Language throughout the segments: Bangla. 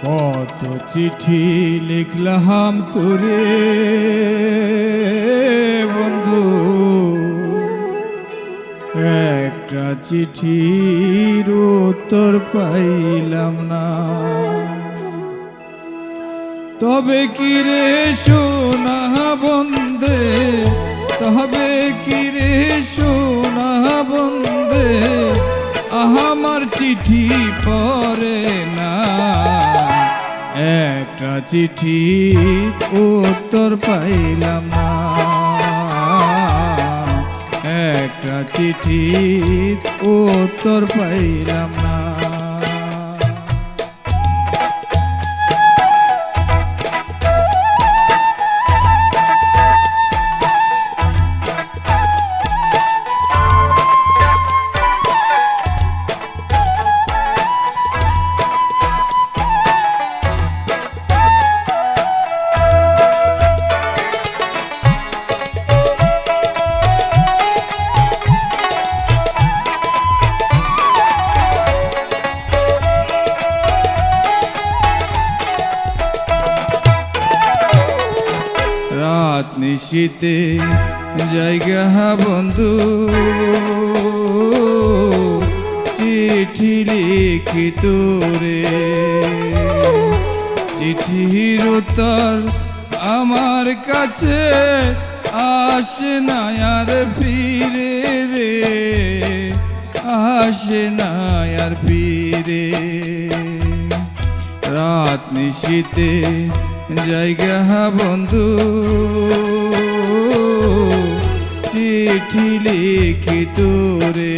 কত চিঠি লিখলাম তোরে বন্ধু, একটা চিঠির উত্তর পাইলাম না। তবে কি রে সোনা বন্দে, তবে কি রে সোনা বন্দে, আমার চিঠি পড়ে না। একটা চিঠি উত্তর পাইলাম না, একটা চিঠি উত্তর পাইলাম না। রাত নিশীতে জায়গা বন্ধু, চিঠি লিখি তোরে। চিঠির উত্তর আমার কাছে আসে না আর ফিরে রে, আসে না আর ফিরে। রাত নিশীতে জায়গা বন্ধু, চিঠি লিখি তোরে।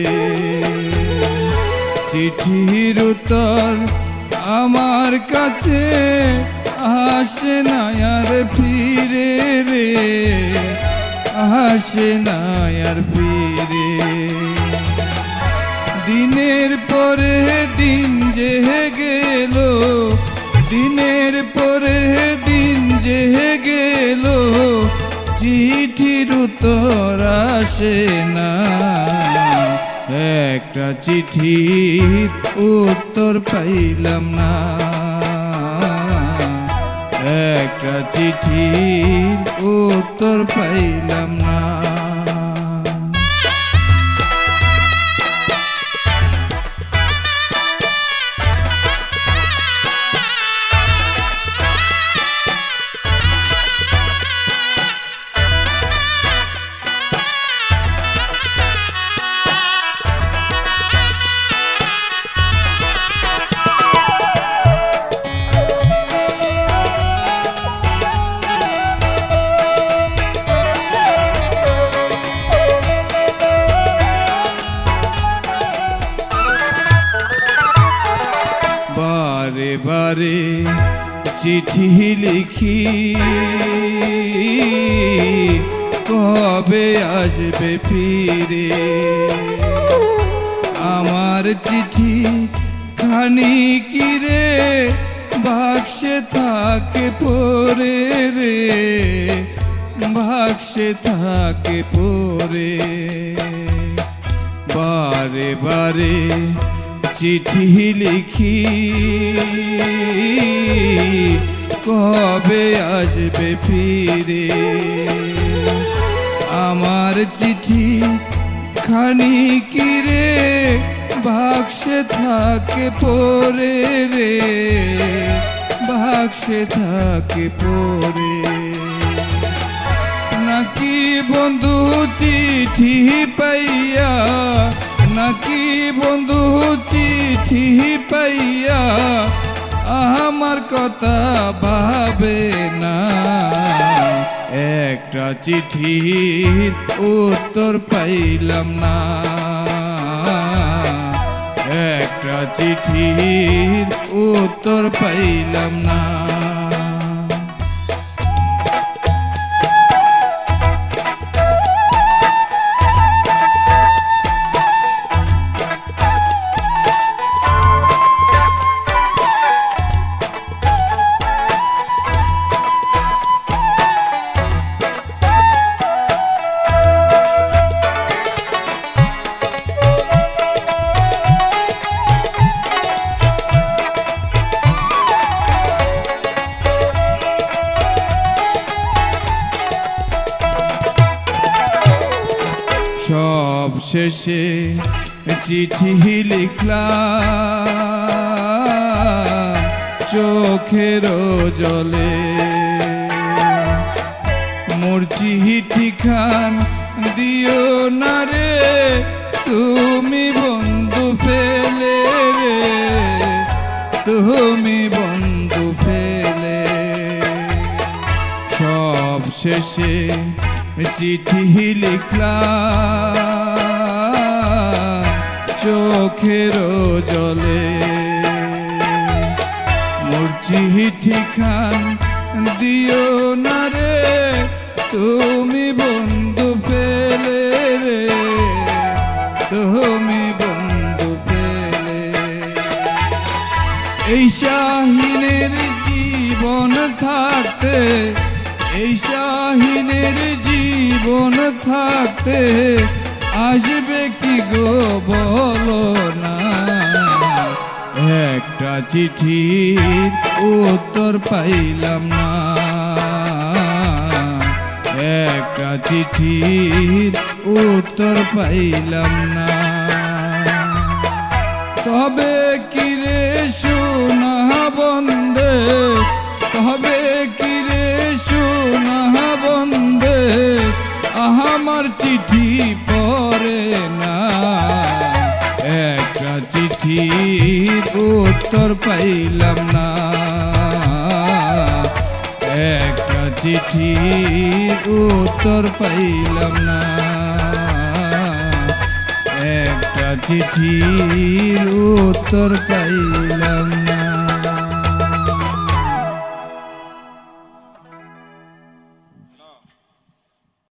চিঠির উত্তর আমার কাছে আসে না আর ফিরে রে, আসে না আর ফিরে। দিনের পরে দিন যে গেল, দিনের পরে দিন যে গেল, চিঠির উত্তর আসে না। একটা চিঠির উত্তর পাইলাম না, একটা চিঠির উত্তর পাইলাম না। বারে বারে চিঠি লিখি, কবে আসবে ফিরে। আমার চিঠি খানি কি রে বাক্সে থাকে পড়ে রে, বাক্সে থাকে পড়ে। বারে বারে চিঠি লিখি, কবে আসবে ফিরে। আমার চিঠি খানি কি রে বাক্সে থাকে পড়ে রে, বাক্সে থাকে পড়ে। নাকি বন্ধু চিঠি পাইয়া, নাকি বন্ধু চিঠি পাইয়া আমার কথা ভাবে না। একটা চিঠির উত্তর পাইলাম না, একটা চিঠির উত্তর পাইলাম না। শেষে চিঠি লিখলাম চোখের জলে, মোর চিঠি খান দিও না রে তুমি বন্ধু ফেলে রে, তুমি বন্ধু ফেলে। সব শেষে চিঠি লিখলাম চোখের জলে, মোর চিঠি খান দিও না রে তুমি বন্ধু ফেলে রে, তুমি বন্ধু ফেলে। এই শাহিনের জীবন থাকতে, এই শাহিনের জীবন থাকতে আসবে কি গো বলো না, একটা চিঠির উত্তর পাইলাম না, একটা চিঠির উত্তর পাইলাম না। তবে কি রে সোনা বন্দে, তবে কি রে সোনা বন্দে আমার চিঠি পড়ে না, একটা চিঠির উত্তর পাইলাম না, একটা চিঠির উত্তর পাইলাম না, একটা চিঠির উত্তর পাইলাম।